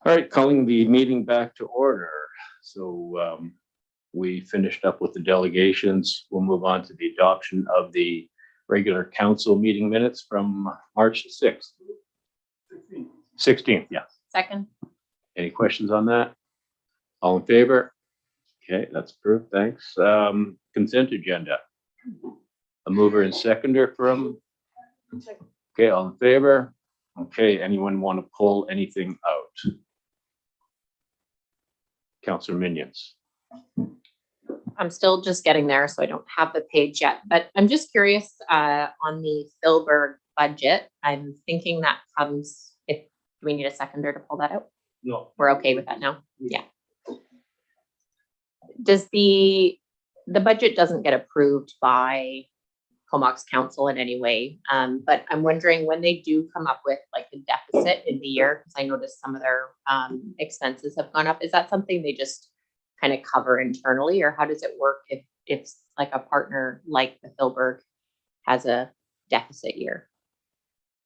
All right, calling the meeting back to order. So we finished up with the delegations. We'll move on to the adoption of the regular council meeting minutes from March 6th. 16th, yeah. Second. Any questions on that? All in favor? Okay, that's approved. Thanks. Consent agenda. A mover and seconder from? Okay, all in favor? Okay, anyone want to pull anything out? Councillor Minions. I'm still just getting there, so I don't have the page yet, but I'm just curious on the Philburg budget. I'm thinking that comes, if do we need a seconder to pull that out? No. We're okay with that now? Yeah. Does the budget doesn't get approved by Comox Council in any way, but I'm wondering when they do come up with like a deficit in the year, because I noticed some of their expenses have gone up. Is that something they just kind of cover internally, or how does it work if like a partner like the Philburg has a deficit year?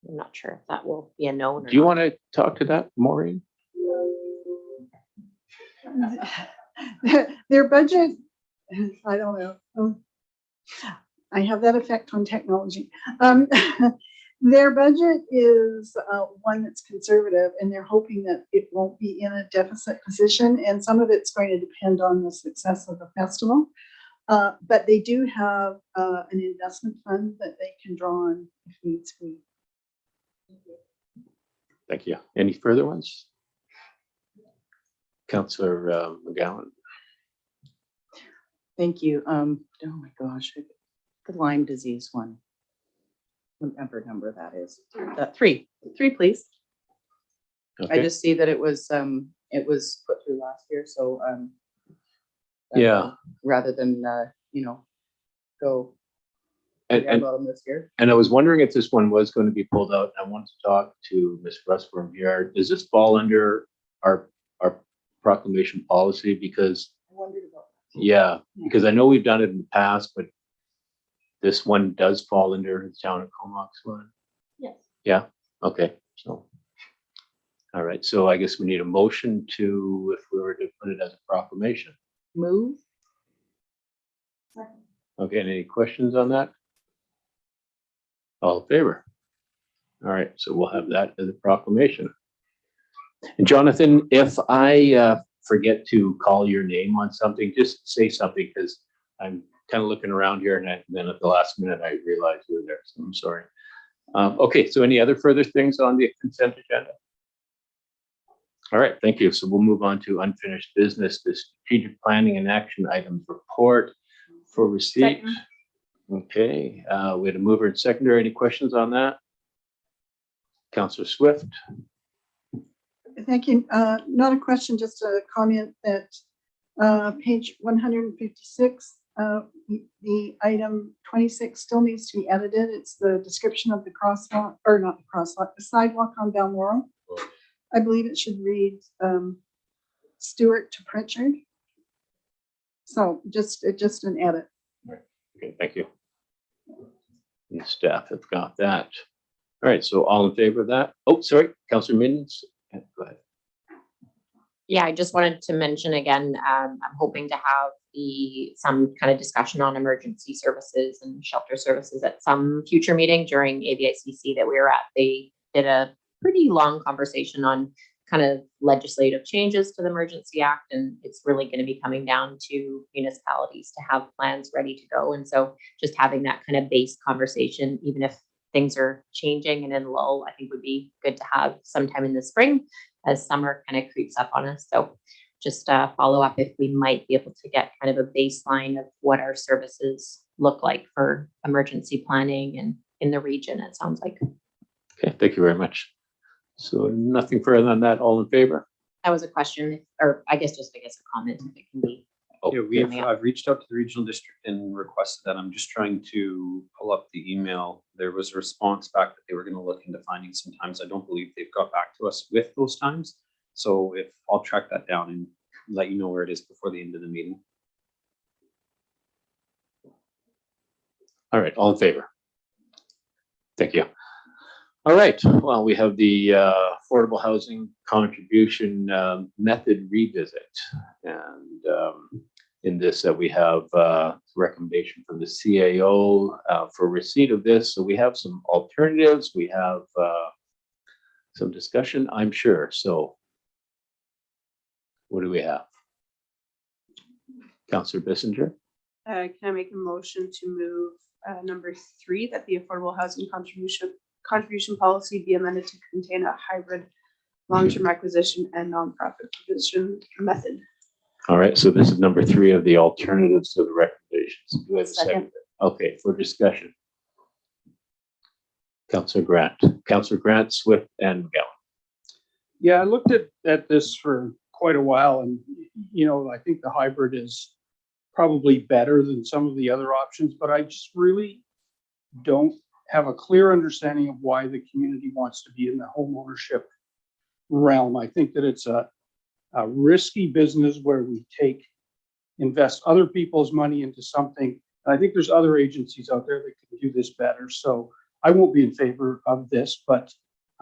I'm not sure if that will be a known. Do you want to talk to that, Maureen? Their budget, I don't know. I have that effect on technology. Their budget is one that's conservative, and they're hoping that it won't be in a deficit position. And some of it's going to depend on the success of the festival. But they do have an investment fund that they can draw on if needs be. Thank you. Any further ones? Councillor McGowan. Thank you. Oh my gosh, the Lyme disease one. Whatever number that is. Three, please. Okay. I just see that it was put through last year, so Yeah. rather than go And about them this year. I was wondering if this one was going to be pulled out. I wanted to talk to Ms. Rusworm here. Does this fall under our proclamation policy? Because I wondered about yeah, because I know we've done it in the past, but this one does fall under the town of Comox one. Yes. Yeah. Okay. So, all right. So I guess we need a motion to, if we were to put it as a proclamation. move. Okay. Any questions on that? All in favor? All right. So we'll have that as a proclamation. And Jonathan, if I forget to call your name on something, just say something, because I'm kind of looking around here and then at the last minute I realized you were there, so I'm sorry. Okay, so any other further things on the consent agenda? All right, thank you. So we'll move on to unfinished business, the strategic planning and action items report for receipt. Second. Okay, we had a mover and seconder. Any questions on that? Councillor Swift. Thank you. Not a question, just a comment that page 156, the item 26 still needs to be edited. It's the description of the crosswalk, or not the crosswalk, the sidewalk on Balmoral. I believe it should read Stewart to Pritchard. So just an edit. Okay, thank you. And staff have got that. All right, so all in favor of that? Oh, sorry, Councillor Minions. Go ahead. Yeah, I just wanted to mention again, I'm hoping to have some kind of discussion on emergency services and shelter services at some future meeting during ABICC that we were at. They did a pretty long conversation on kind of legislative changes to the Emergency Act, and it's really going to be coming down to municipalities to have plans ready to go. And so just having that kind of base conversation, even if things are changing and in lull, I think would be good to have sometime in the spring as summer kind of creeps up on us. So just follow up if we might be able to get kind of a baseline of what our services look like for emergency planning and in the region, it sounds like. Okay, thank you very much. So nothing further than that, all in favor? That was a question, or I guess a comment if it can be. Oh, Yeah, I've reached out to the regional district and requested that. I'm just trying to pull up the email. There was a response back that they were going to look into finding some times. I don't believe they've got back to us with those times. So if I'll track that down and let you know where it is before the end of the meeting. All right, all in favor? Thank you. All right, well, we have the affordable housing contribution method revisit. And in this, we have recommendation from the CAO for receipt of this. So we have some alternatives. We have some discussion, I'm sure. So what do we have? Councillor Bissinger? Can I make a motion to move number 3, that the affordable housing contribution policy be amended to contain a hybrid long-term acquisition and nonprofit provision method? All right, so this is number 3 of the alternatives to the recommendations. Do I have a second? Second. Okay, for discussion. Councillor Grant, Swift, and McGowan. Yeah, I looked at this for quite a while and, I think the hybrid is probably better than some of the other options, but I just really don't have a clear understanding of why the community wants to be in the home ownership realm. I think that it's a risky business where we invest other people's money into something. And I think there's other agencies out there that can do this better. So I won't be in favor of this, but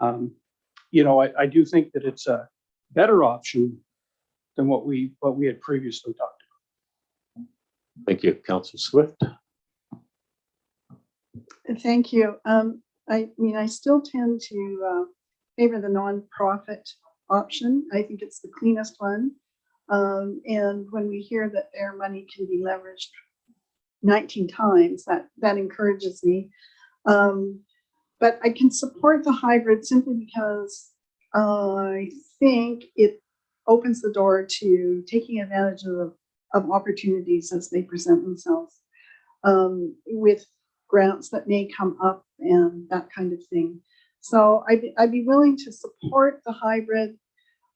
I do think that it's a better option than what we had previously talked about. Thank you, Councillor Swift. Thank you. I mean, I still tend to favor the nonprofit option. I think it's the cleanest one. And when we hear that their money can be leveraged 19 times, that encourages me. But I can support the hybrid simply because I think it opens the door to taking advantage of opportunities as they present themselves, with grants that may come up and that kind of thing. So I'd be willing to support the hybrid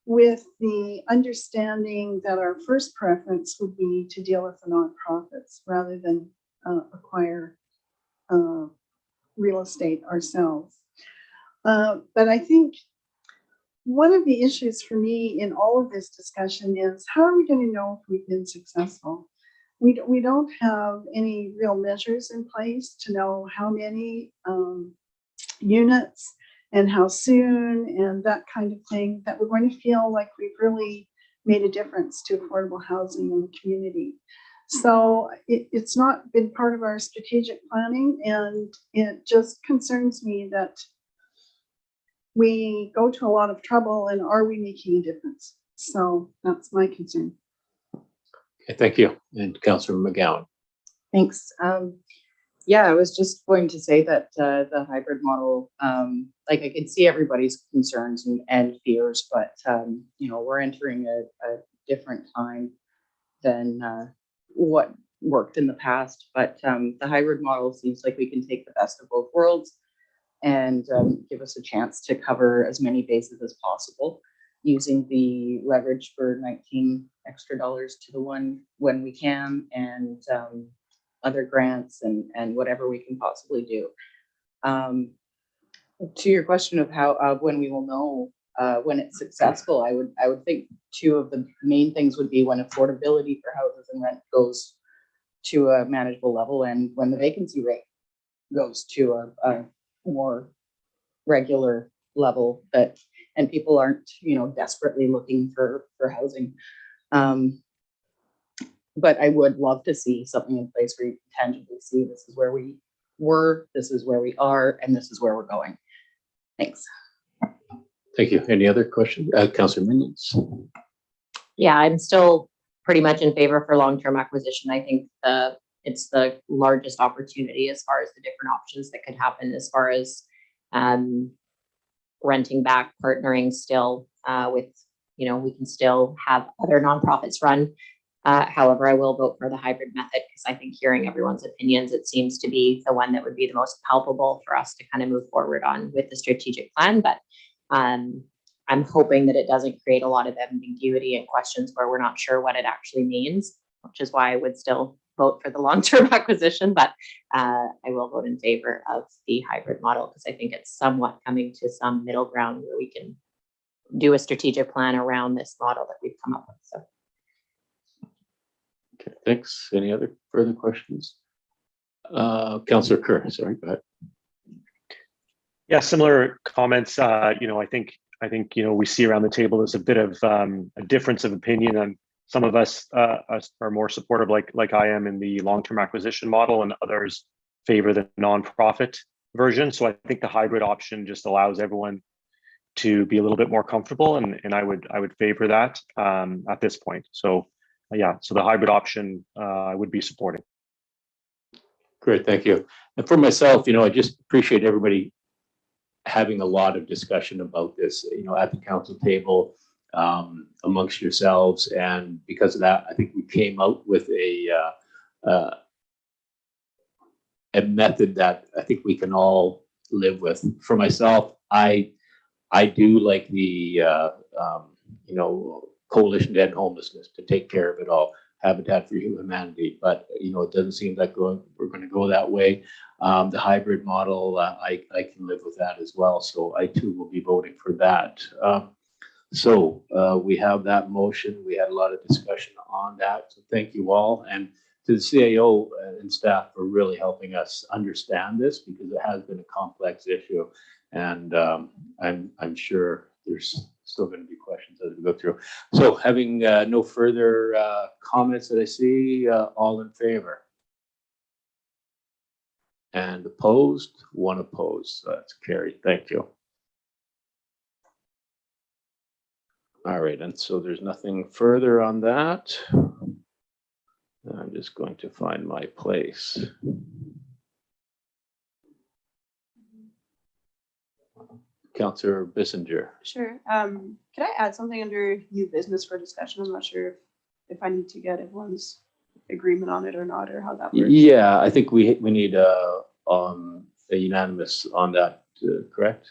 with the understanding that our first preference would be to deal with the nonprofits rather than acquire real estate ourselves. But I think one of the issues for me in all of this discussion is, how are we going to know if we've been successful? We don't have any real measures in place to know how many units and how soon and that kind of thing, that we're going to feel like we've really made a difference to affordable housing in the community. So it's not been part of our strategic planning, and it just concerns me that we go to a lot of trouble, and are we making a difference? So that's my concern. Okay, thank you. And Councillor McGowan. Thanks. Yeah, I was just going to say that the hybrid model, like I can see everybody's concerns and fears, but we're entering a different time than what worked in the past. But the hybrid model seems like we can take the best of both worlds and give us a chance to cover as many bases as possible, using the leverage for 19 extra dollars to the one when we can, and other grants and whatever we can possibly do. To your question of when we will know when it's successful, I would think 2 of the main things would be when affordability for houses and rent goes to a manageable level, and when the vacancy rate goes to a more regular level, and people aren't desperately looking for housing. But I would love to see something in place where you can tangibly see this is where we were, this is where we are, and this is where we're going. Thanks. Thank you. Any other questions? Councillor Minions. Yeah, I'm still pretty much in favor for long-term acquisition. I think it's the largest opportunity as far as the different options that could happen, as far as renting back, partnering still with, we can still have other nonprofits run. However, I will vote for the hybrid method because I think hearing everyone's opinions, it seems to be the one that would be the most palpable for us to kind of move forward on with the strategic plan. But I'm hoping that it doesn't create a lot of ambiguity and questions where we're not sure what it actually means, which is why I would still vote for the long-term acquisition. But I will vote in favor of the hybrid model because I think it's somewhat coming to some middle ground where we can do a strategic plan around this model that we've come up with. So. Okay, thanks. Any other further questions? Councillor Kerr, sorry, go ahead. Yeah, similar comments. I think we see around the table there's a bit of a difference of opinion, and some of us are more supportive, like I am, in the long-term acquisition model, and others favor the nonprofit version. So I think the hybrid option just allows everyone to be a little bit more comfortable, and I would favor that at this point. So yeah, so the hybrid option I would be supporting. Great, thank you. And for myself, I just appreciate everybody having a lot of discussion about this, at the council table, amongst yourselves. And because of that, I think we came out with a method that I think we can all live with. For myself, I do like the, Coalition to End Homelessness, to take care of it all, Habitat for Humanity, but it doesn't seem like we're going to go that way. The hybrid model, I can live with that as well. So I too will be voting for that. So we have that motion. We had a lot of discussion on that. So thank you all, and to the CAO and staff for really helping us understand this, because it has been a complex issue, and I'm sure there's still going to be questions as we go through. So having no further comments that I see, all in favor? And opposed? One opposed. So that's carried. Thank you. All right, and so there's nothing further on that. I'm just going to find my place. Councillor Bissinger. Sure. Can I add something under new business for discussion? I'm not sure if I need to get everyone's agreement on it or not, or how that works. Yeah, I think we need a unanimous on that, correct?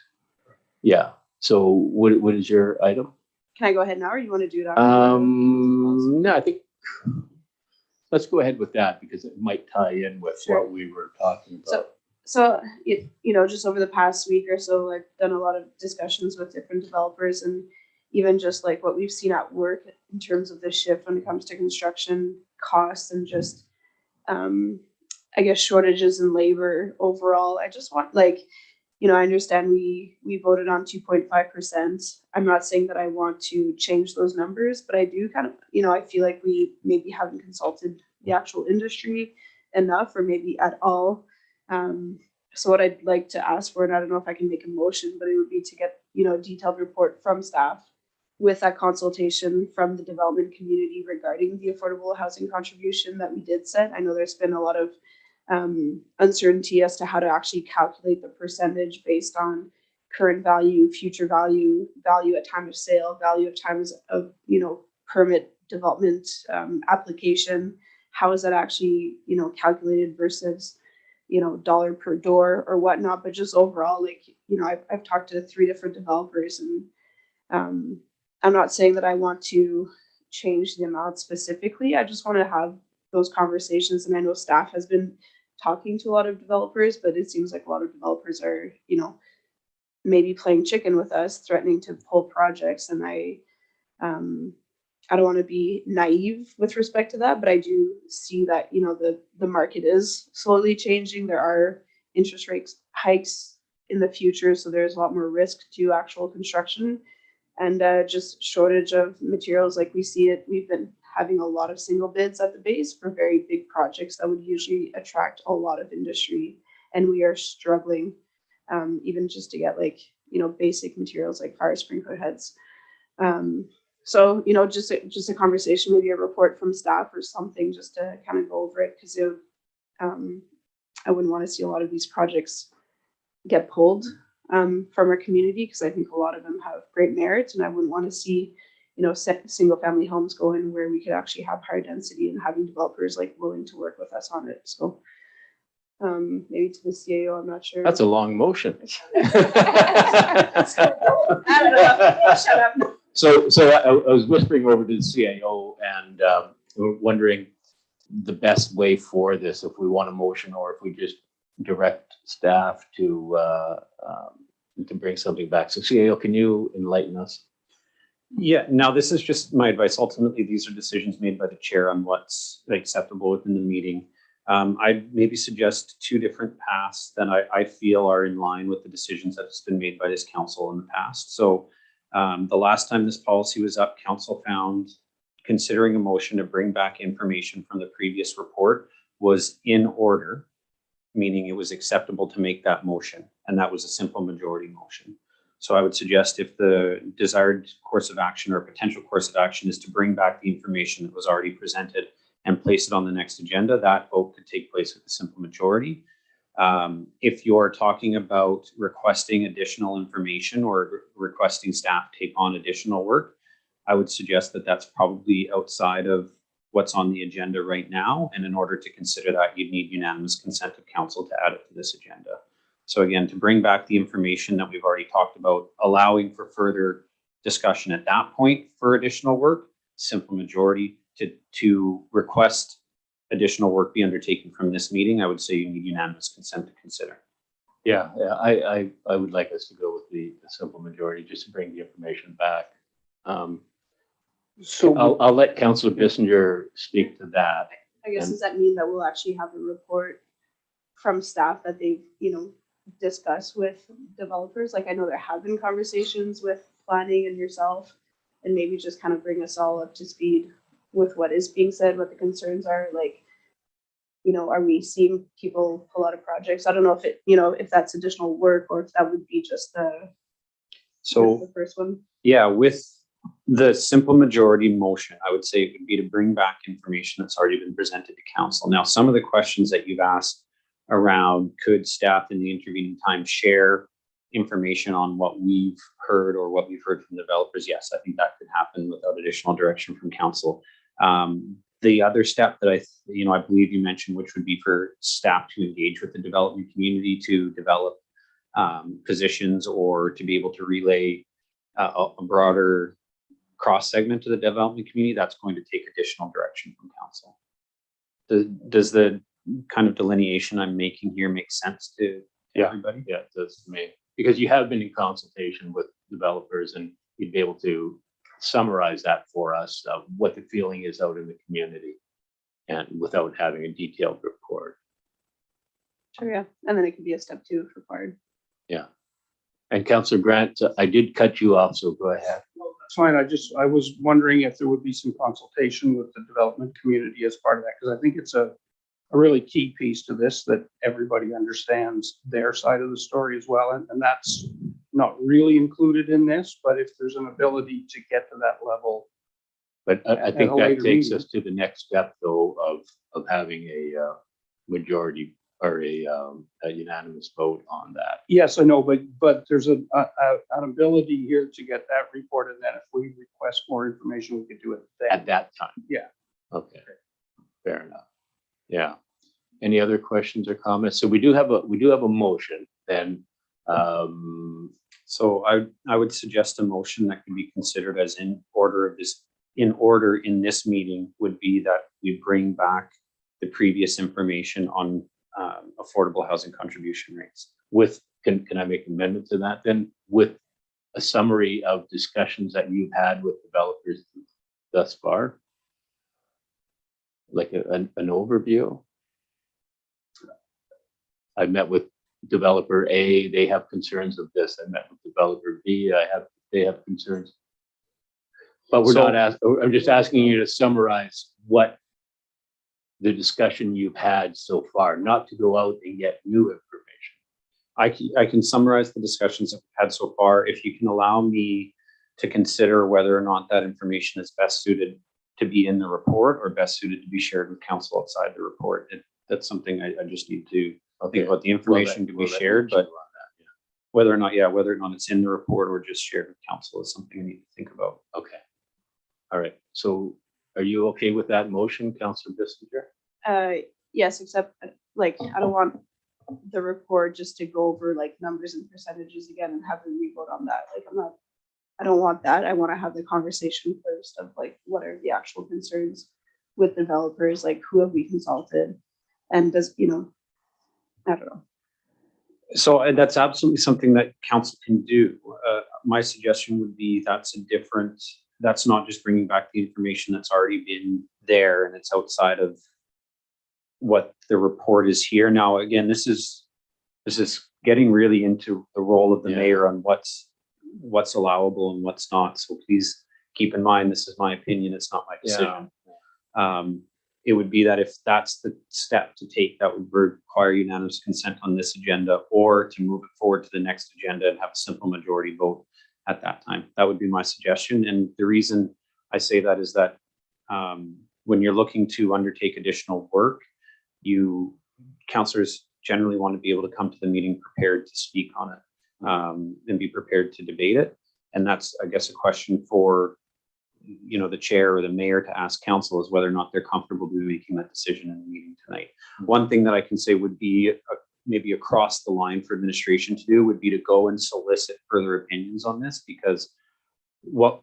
Yeah. So what is your item? Can I go ahead now, or you want to do it after? No, I think let's go ahead with that, because it might tie in with Sure. what we were talking about. So just over the past week or so, I've done a lot of discussions with different developers, and even just like what we've seen at work in terms of the shift when it comes to construction costs, and just I guess shortages in labor overall. I just want, I understand we voted on 2.5%. I'm not saying that I want to change those numbers, but I do kind of, I feel like we maybe haven't consulted the actual industry enough, or maybe at all. So what I'd like to ask for, and I don't know if I can make a motion, but it would be to get, a detailed report from staff with that consultation from the development community regarding the affordable housing contribution that we did set. I know there's been a lot of uncertainty as to how to actually calculate the percentage based on current value, future value, value at time of sale, value of times of, permit development application. How is that actually, calculated versus, dollar per door or whatnot? But just overall, I've talked to 3 different developers, and I'm not saying that I want to change the amount specifically. I just want to have those conversations. And I know staff has been talking to a lot of developers, but it seems like a lot of developers are, maybe playing chicken with us, threatening to pull projects. And I don't want to be naive with respect to that, but I do see that, the market is slowly changing. There are interest rate hikes in the future, so there's a lot more risk to actual construction, and just shortage of materials like we see it. We've been having a lot of single bids at the base for very big projects that would usually attract a lot of industry, and we are struggling even just to get basic materials like fire sprinkler heads. So, just a conversation, maybe a report from staff or something, just to kind of go over it, because I wouldn't want to see a lot of these projects get pulled from our community, because I think a lot of them have great merits, and I wouldn't want to see, single family homes go in where we could actually have higher density, and having developers willing to work with us on it. So maybe to the CAO, I'm not sure. That's a long motion. I don't know. Shut up. So I was whispering over to the CAO, and we're wondering the best way for this, if we want a motion, or if we just direct staff to bring something back. So CAO, can you enlighten us? Yeah, now this is just my advice. Ultimately, these are decisions made by the chair on what's acceptable within the meeting. I'd maybe suggest two different paths that I feel are in line with the decisions that's been made by this council in the past. So the last time this policy was up, council found considering a motion to bring back information from the previous report was in order, meaning it was acceptable to make that motion. And that was a simple majority motion. So I would suggest if the desired course of action or potential course of action is to bring back the information that was already presented and place it on the next agenda, that vote could take place with a simple majority. If you're talking about requesting additional information or requesting staff take on additional work, I would suggest that that's probably outside of what's on the agenda right now. And in order to consider that, you'd need unanimous consent of council to add it to this agenda. So again, to bring back the information that we've already talked about, allowing for further discussion at that point for additional work, simple majority. To request additional work be undertaken from this meeting, I would say you need unanimous consent to consider. Yeah, I would like us to go with the simple majority just to bring the information back. So I'll let Councillor Bissinger speak to that. I guess, does that mean that we'll actually have a report from staff that they've, discussed with developers? Like, I know there have been conversations with planning and yourself, and maybe just kind of bring us all up to speed with what is being said, what the concerns are. Like, are we seeing people pull out of projects? I don't know if it, if that's additional work or if that would be just the first one. Yeah, with the simple majority motion, I would say it would be to bring back information that's already been presented to council. Now, some of the questions that you've asked around could staff in the intervening time share information on what we've heard or what we've heard from developers, yes, I think that could happen without additional direction from council. The other step that I believe you mentioned, which would be for staff to engage with the development community to develop positions or to be able to relay a broader cross segment to the development community, that's going to take additional direction from council. Does the kind of delineation I'm making here make sense to everybody? Yeah, it does to me. Because you have been in consultation with developers and you'd be able to summarize that for us, what the feeling is out in the community and without having a detailed report. Sure, yeah. And then it could be a step 2 if required. Yeah. And Councillor Grant, I did cut you off, so go ahead. that's fine. I was wondering if there would be some consultation with the development community as part of that, because I think it's a really key piece to this, that everybody understands their side of the story as well. And that's not really included in this, but if there's an ability to get to that level. But I At think a that later takes meeting. us to the next step, though, of having a majority or a unanimous vote on that. Yes, I know, but there's an ability here to get that report, and then if we request more information, we could do it then. At that time. Yeah. Okay, fair enough. Yeah. Any other questions or comments? So we do have a motion then. So I would suggest a motion that can be considered as in order in this meeting would be that we bring back the previous information on affordable housing contribution rates. With, can I make an amendment to that then? With a summary of discussions that you've had with developers thus far? Like an overview? I met with developer A, they have concerns of this. I met with developer B, they have concerns. But we're not asking, I'm just asking you to summarize what the discussion you've had so far, not to go out and get new information. I can summarize the discussions that we've had so far. If you can allow me to consider whether or not that information is best suited to be in the report or best suited to be shared with council outside the report. That's something I just need to think about. The information to be shared, but whether or not it's in the report or just shared with council is something I need to think about. Okay. All right. So are you okay with that motion, Councillor Bissinger? Yes, except like, I don't want the report just to go over like numbers and percentages again and have a re-vote on that. Like, I don't want that. I want to have the conversation first of like, what are the actual concerns with developers? Like, who have we consulted? And does, I don't know. So that's absolutely something that council can do. My suggestion would be that's not just bringing back the information that's already been there and it's outside of what the report is here. Now, again, this is getting really into the role of the Yeah. mayor on what's allowable and what's not. So please keep in mind, this is my opinion. It's not my decision. It would be that if that's the step to take, that would require unanimous consent on this agenda, or to move it forward to the next agenda and have a simple majority vote at that time. That would be my suggestion. And the reason I say that is that when you're looking to undertake additional work, councillors generally want to be able to come to the meeting prepared to speak on it, and be prepared to debate it. And that's, I guess, a question for the chair or the mayor to ask council, is whether or not they're comfortable making that decision in the meeting tonight. One thing that I can say would be maybe across the line for administration to do would be to go and solicit further opinions on this, because what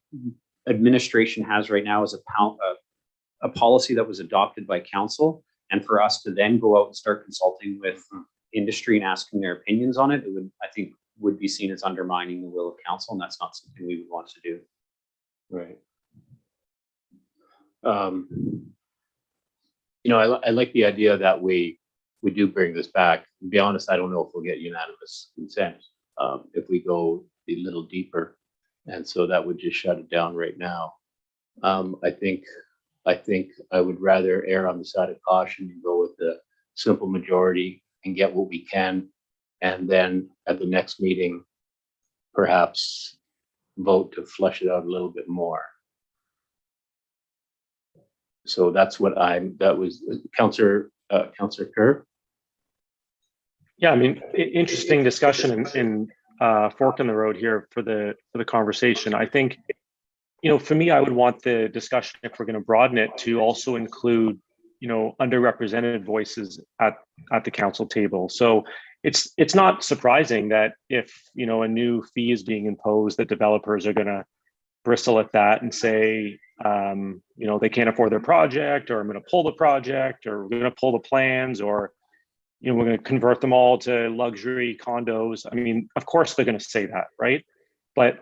administration has right now is a policy that was adopted by council, and for us to then go out and start consulting with industry and asking their opinions on it, would be seen as undermining the will of council, and that's not something we would want to do. Right. I like the idea that we do bring this back. To be honest, I don't know if we'll get unanimous consent if we go a little deeper, and so that would just shut it down right now. I think I would rather err on the side of caution and go with the simple majority and get what we can, and then at the next meeting, perhaps vote to flush it out a little bit more. So that's what that was Councillor Kerr. Yeah, I mean, interesting discussion in fork in the road here for the conversation. I think, for me, I would want the discussion, if we're going to broaden it, to also include, underrepresented voices at the council table. So it's not surprising that if, a new fee is being imposed, that developers are going to bristle at that and say, they can't afford their project, or I'm going to pull the project, or we're going to pull the plans, or, we're going to convert them all to luxury condos. I mean, of course they're going to say that, right? But,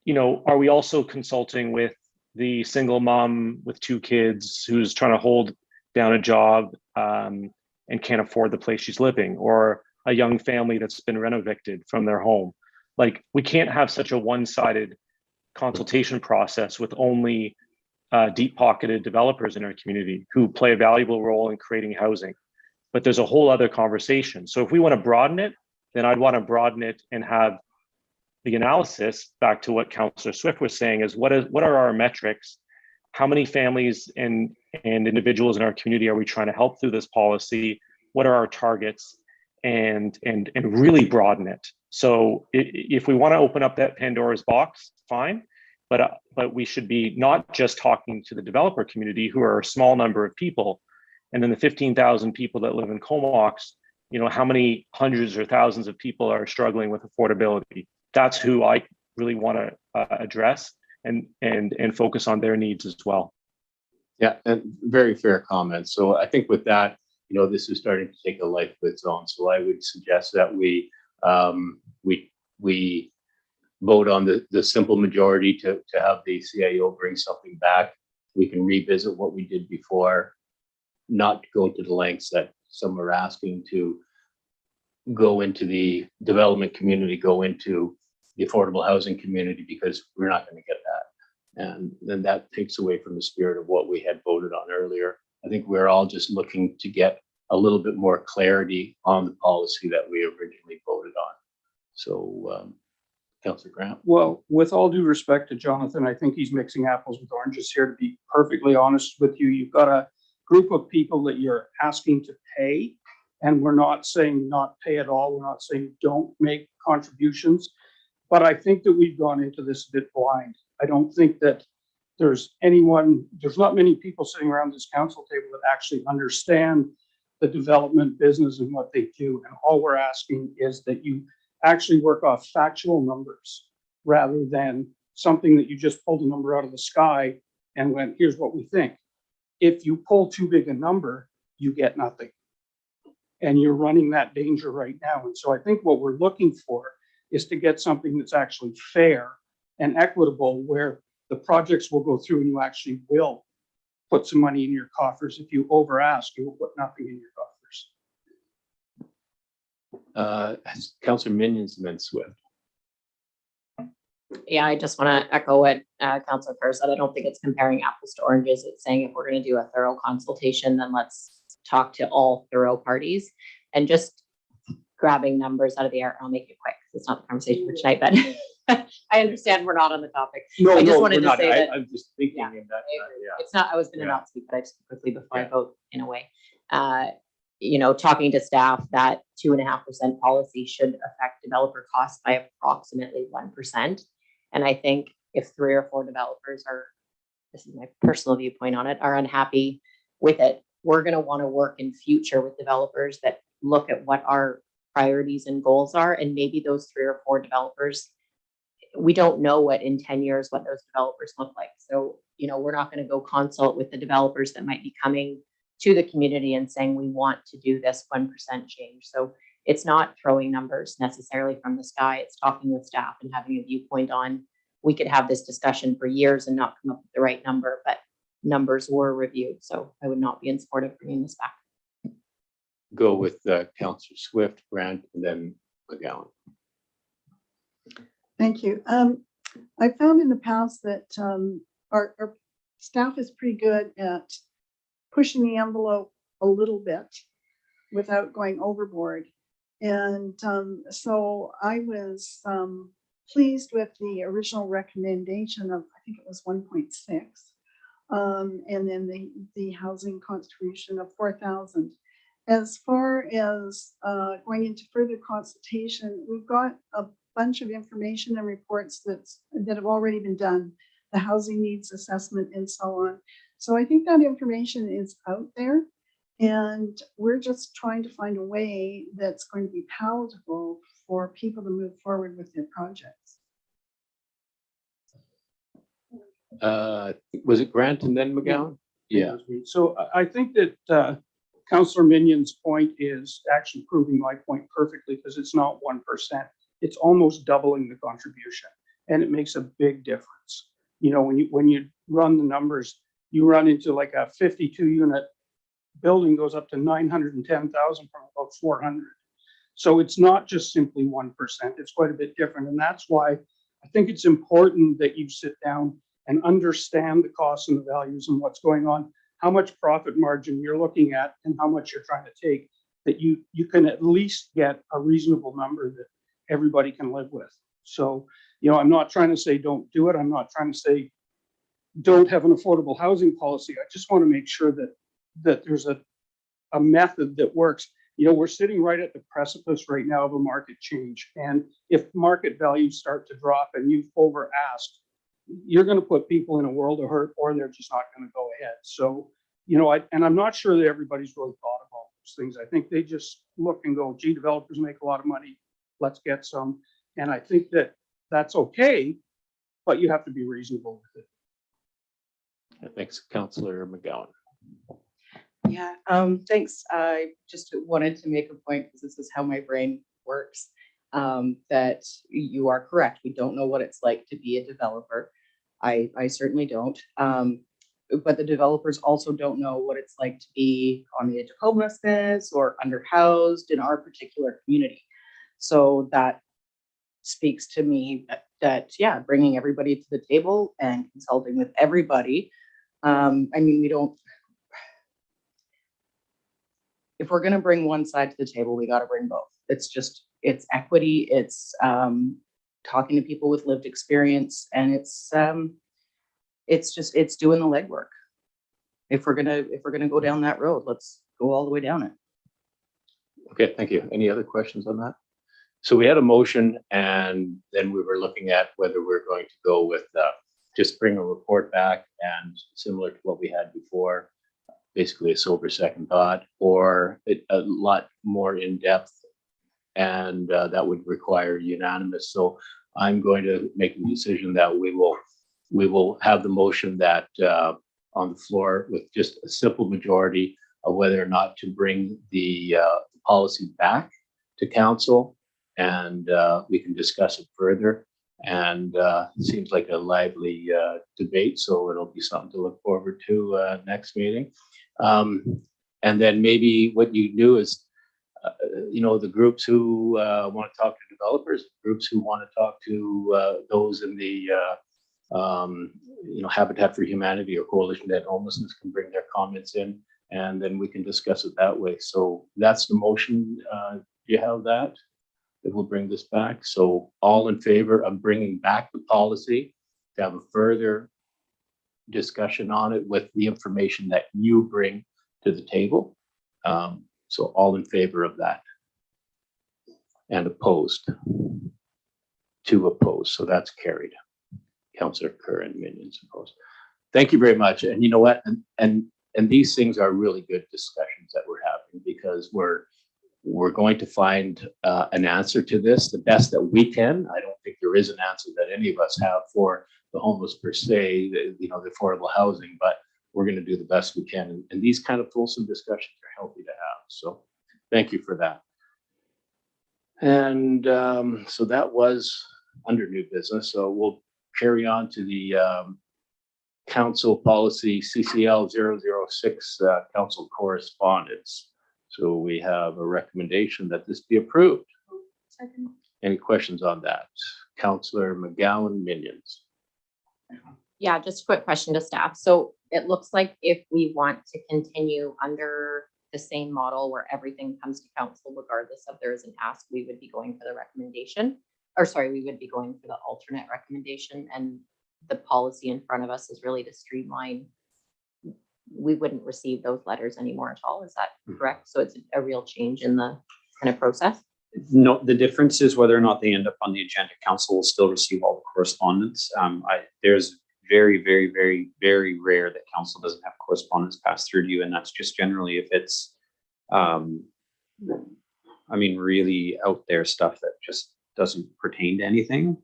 are we also consulting with the single mom with 2 kids who's trying to hold down a job and can't afford the place she's living, or a young family that's been reno-evicted from their home? Like, we can't have such a one-sided consultation process with only deep-pocketed developers in our community who play a valuable role in creating housing. But there's a whole other conversation. So if we want to broaden it, then I'd want to broaden it and have the analysis, back to what Councillor Swift was saying, is what are our metrics? How many families and individuals in our community are we trying to help through this policy? What are our targets? And really broaden it. So if we want to open up that Pandora's box, fine. But we should be not just talking to the developer community, who are a small number of people, and then the 15,000 people that live in Comox, how many hundreds or thousands of people are struggling with affordability? That's who I really want to address and focus on their needs as well. Yeah, and very fair comments. So I think with that, this is starting to take a life of its own. So I would suggest that we vote on the simple majority to have the CIO bring something back. We can revisit what we did before, not go to the lengths that some are asking to go into the development community, go into the affordable housing community, because we're not going to get that. And then that takes away from the spirit of what we had voted on earlier. I think we're all just looking to get a little bit more clarity on the policy that we originally voted on. So, Councillor Grant. Well, with all due respect to Jonathan, I think he's mixing apples with oranges here, to be perfectly honest with you. You've got a group of people that you're asking to pay, and we're not saying not pay at all. We're not saying don't make contributions. But I think that we've gone into this a bit blind. I don't think that there's not many people sitting around this council table that actually understand the development business and what they do. And all we're asking is that you actually work off factual numbers, rather than something that you just pulled a number out of the sky and went, here's what we think. If you pull too big a number, you get nothing. And you're running that danger right now. And so I think what we're looking for is to get something that's actually fair and equitable, where the projects will go through and you actually will put some money in your coffers. If you over ask, you will put nothing in your coffers. Councillor Minions and then Swift. Yeah, I just want to echo what Councilor Kerr said. I don't think it's comparing apples to oranges. It's saying if we're going to do a thorough consultation, then let's talk to all thorough parties and just grabbing numbers out of the air. I'll make it quick. 'Cause it's not the conversation for tonight, but I understand we're not on the topic. No, I just no, wanted we're to not. say that- I'm just thinking Yeah, in that, yeah. It's not, I was gonna Yeah. not speak, but I just quickly before I Yeah. vote in a way. Talking to staff, that 2.5% policy should affect developer costs by approximately 1%. And I think if 3 or 4 developers are, this is my personal viewpoint on it, are unhappy with it, we're gonna wanna work in future with developers that look at what our priorities and goals are, and maybe those 3 or 4 developers, we don't know what in 10 years, what those developers look like. So, we're not gonna go consult with the developers that might be coming to the community and saying, we want to do this 1% change. So it's not throwing numbers necessarily from the sky. It's talking with staff and having a viewpoint on, we could have this discussion for years and not come up with the right number, but numbers were reviewed. So I would not be in support of bringing this back. Go with Councillor Swift, Grant, and then McGowan. Thank you. I found in the past that our staff is pretty good at pushing the envelope a little bit without going overboard. And so I was pleased with the original recommendation of, I think it was 1.6. And then the housing contribution of 4,000. As far as going into further consultation, we've got a bunch of information and reports that have already been done, the housing needs assessment and so on. So I think that information is out there, and we're just trying to find a way that's going to be palatable for people to move forward with their projects. Was it Grant and then McGowan? Yeah. So I think that Councillor Minion's point is actually proving my point perfectly, because it's not 1%. It's almost doubling the contribution, and it makes a big difference. When you run the numbers, you run into like a 52 unit building goes up to 910,000 from about 400. So it's not just simply 1%. It's quite a bit different. And that's why I think it's important that you sit down and understand the costs and the values and what's going on, how much profit margin you're looking at and how much you're trying to take, that you can at least get a reasonable number that everybody can live with. So, I'm not trying to say don't do it. I'm not trying to say don't have an affordable housing policy. I just want to make sure that there's a method that works. We're sitting right at the precipice right now of a market change. And if market values start to drop and you've over asked, you're going to put people in a world of hurt, or they're just not going to go ahead. So, I'm not sure that everybody's really thought about those things. I think they just look and go, gee, developers make a lot of money. Let's get some. And I think that that's okay, but you have to be reasonable with it. Thanks, Councillor McGowan. Yeah, thanks. I just wanted to make a point, because this is how my brain works, that you are correct. We don't know what it's like to be a developer. I certainly don't. But the developers also don't know what it's like to be on the edge of homelessness or underhoused in our particular community. So that speaks to me that yeah, bringing everybody to the table and consulting with everybody. We don't, if we're going to bring one side to the table, we got to bring both. It's equity, it's talking to people with lived experience, and it's doing the legwork. If we're gonna go down that road, let's go all the way down it. Okay, thank you. Any other questions on that? So we had a motion, and then we were looking at whether we're going to go with just bring a report back and similar to what we had before, basically a sober second thought, or a lot more in depth, and that would require unanimous. So I'm going to make the decision that we will have the motion that on the floor with just a simple majority of whether or not to bring the policy back to council, and we can discuss it further. And it seems like a lively debate, so it'll be something to look forward to next meeting. And then maybe what you do is, the groups who want to talk to developers, groups who want to talk to those in the Habitat for Humanity or Coalition to End Homelessness can bring their comments in, and then we can discuss it that way. So that's the motion. You have that? That will bring this back. So all in favor of bringing back the policy to have a further discussion on it with the information that you bring to the table. So all in favor of that. And opposed. 2 opposed. So that's carried. Councillor Kerr and Minions opposed. Thank you very much. And you know what? And these things are really good discussions that we're having, because we're going to find an answer to this the best that we can. I don't think there is an answer that any of us have for the homeless per se, the affordable housing, but we're going to do the best we can. And these kind of fulsome discussions are healthy to have. So thank you for that. And so that was under new business. So we'll carry on to the council policy CCL 006 council correspondence. So we have a recommendation that this be approved. Second. Any questions on that? Councillor McGowan, Minions. Yeah, just a quick question to staff. So it looks like if we want to continue under the same model where everything comes to council, regardless of there is an ask, we would be going for the recommendation. Or sorry, we would be going for the alternate recommendation, and the policy in front of us is really to streamline. We wouldn't receive those letters anymore at all. Is that correct? So it's a real change in the kind of process. No, the difference is whether or not they end up on the agenda. Council will still receive all the correspondence. There's very, very, very, very rare that council doesn't have correspondence passed through to you, and that's just generally if it's, really out there stuff that just doesn't pertain to anything.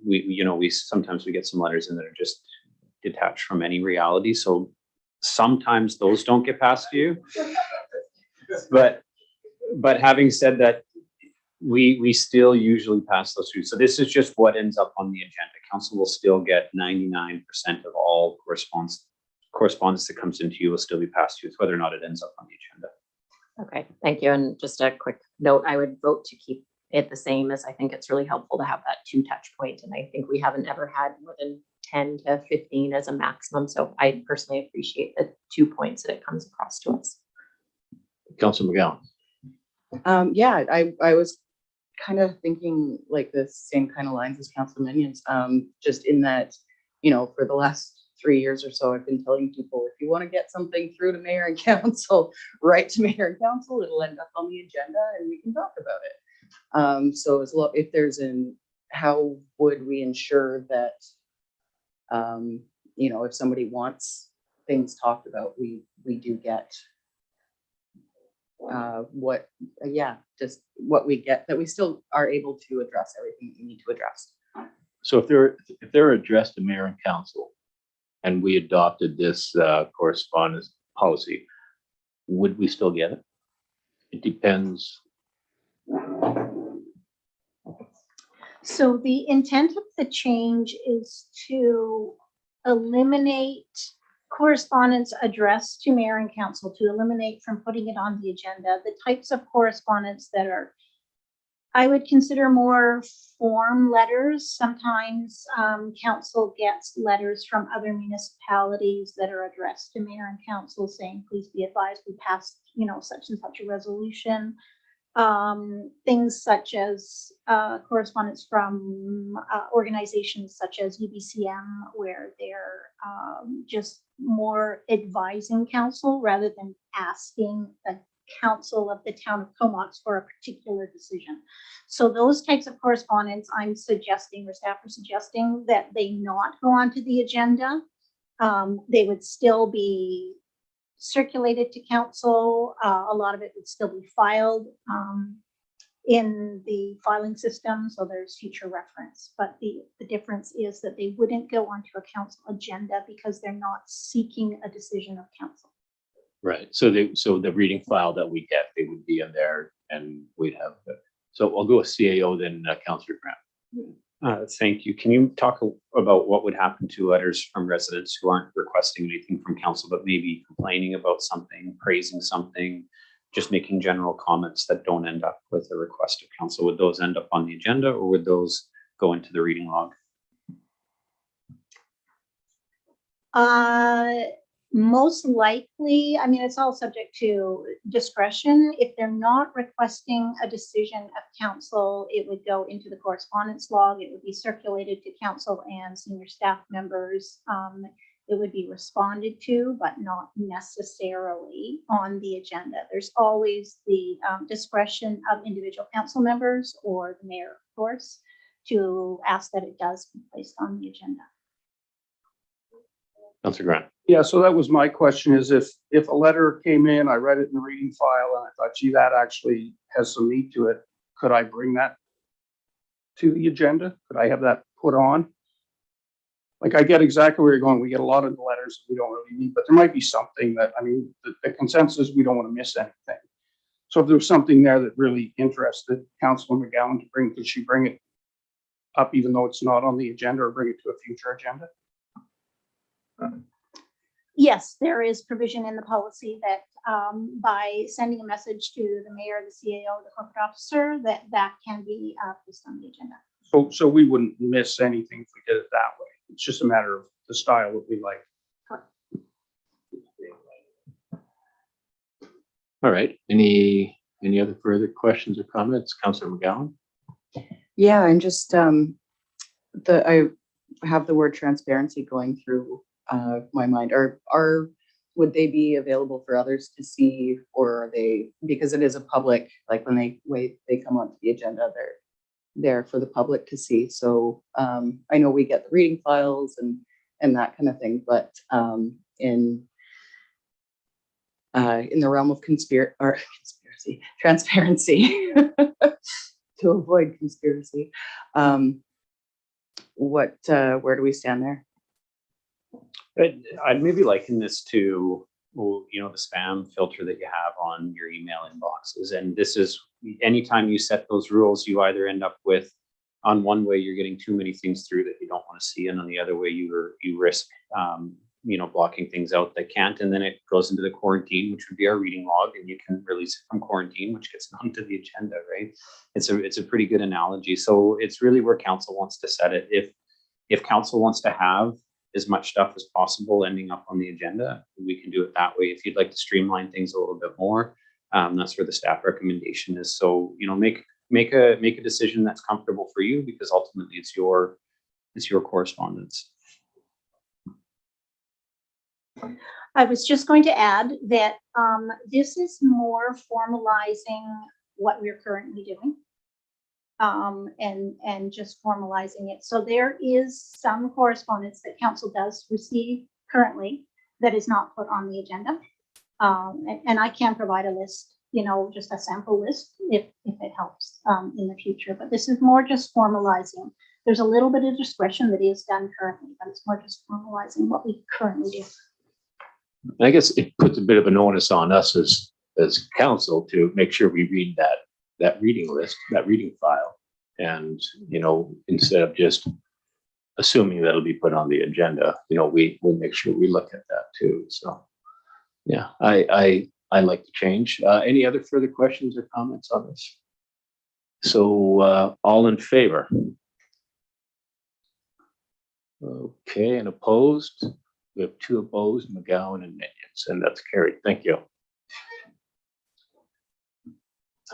We sometimes we get some letters in that are just detached from any reality. So sometimes those don't get past you. But having said that, we still usually pass those through. So this is just what ends up on the agenda. Council will still get 99% of all correspondence that comes into you will still be passed to you. It's whether or not it ends up on the agenda. Okay, thank you. And just a quick note, I would vote to keep it the same, as I think it's really helpful to have that 2 touch point. And I think we haven't ever had more than 10 to 15 as a maximum. So I personally appreciate the 2 points that it comes across to us. Councillor McGowan. Yeah, I was kind of thinking like the same kind of lines as Council Minions, just in that, for the last 3 years or so, I've been telling people, if you want to get something through to mayor and council, write to mayor and council, it'll end up on the agenda and we can talk about it. So if there's how would we ensure that, if somebody wants things talked about, we do get just what we get, that we still are able to address everything we need to address. So if they're addressed to mayor and council, and we adopted this correspondence policy, would we still get it? It depends. So the intent of the change is to eliminate correspondence addressed to mayor and council, to eliminate from putting it on the agenda the types of correspondence that are, I would consider, more form letters. Sometimes council gets letters from other municipalities that are addressed to mayor and council saying, please be advised, we passed, such and such a resolution. Things such as correspondence from organizations such as UBCM, where they're just more advising council rather than asking the council of the town of Comox for a particular decision. So those types of correspondence, I'm suggesting, or staff are suggesting, that they not go onto the agenda. They would still be circulated to council. A lot of it would still be filed in the filing system, so there's future reference. But the difference is that they wouldn't go onto a council agenda because they're not seeking a decision of council. Right. So the reading file that we get, they would be in there, and we'd have. So I'll go with CAO then, Councillor Grant. Thank you. Can you talk about what would happen to letters from residents who aren't requesting anything from council, but maybe complaining about something, praising something, just making general comments that don't end up with a request of council? Would those end up on the agenda, or would those go into the reading log? Most likely, I mean, it's all subject to discretion. If they're not requesting a decision of council, it would go into the correspondence log. It would be circulated to council and senior staff members. It would be responded to, but not necessarily on the agenda. There's always the discretion of individual council members or the mayor, of course, to ask that it does be placed on the agenda. Councillor Grant. Yeah, so that was my question, is if a letter came in, I read it in the reading file and I thought, gee, that actually has some meat to it. Could I bring that to the agenda? Could I have that put on? Like, I get exactly where you're going. We get a lot of the letters we don't really need, but there might be something that, I mean, the consensus, we don't want to miss anything. So if there was something there that really interested Councilor McGowan to bring, could she bring it up even though it's not on the agenda, or bring it to a future agenda? Yes, there is provision in the policy that by sending a message to the mayor, the CAO, the corporate officer, that can be placed on the agenda. So we wouldn't miss anything if we did it that way. It's just a matter of the style that we like. All right. Any other further questions or comments? Councillor McGowan? Yeah, I'm just, I have the word transparency going through my mind. Would they be available for others to see, or are they, because it is a public, like when they come onto the agenda, they're there for the public to see. So I know we get the reading files and that kind of thing, but in the realm of transparency, to avoid conspiracy, where do we stand there? I'd maybe liken this to, well, you know, the spam filter that you have on your email inboxes. And this is, anytime you set those rules, you either end up with, on one way, you're getting too many things through that you don't want to see. And on the other way, you risk, you know, blocking things out that can't. And then it goes into the quarantine, which would be our reading log, and you can release it from quarantine, which gets onto the agenda, right? It's a pretty good analogy. So it's really where council wants to set it. If council wants to have as much stuff as possible ending up on the agenda, we can do it that way. If you'd like to streamline things a little bit more, that's where the staff recommendation is. So, you know, make a decision that's comfortable for you, because ultimately it's your correspondence. I was just going to add that this is more formalizing what we're currently doing. And just formalizing it. So there is some correspondence that council does receive currently that is not put on the agenda. And I can provide a list, you know, just a sample list if it helps in the future. But this is more just formalizing. There's a little bit of discretion that is done currently, but it's more just formalizing what we currently do. I guess it puts a bit of an onus on us as council to make sure we read that reading list, that reading file. And, you know, instead of just assuming that'll be put on the agenda, you know, we'll make sure we look at that too. So, yeah, I like the change. Any other further questions or comments on this? So all in favor? Okay, and opposed? We have 2 opposed, McGowan and Minions, and that's carried. Thank you.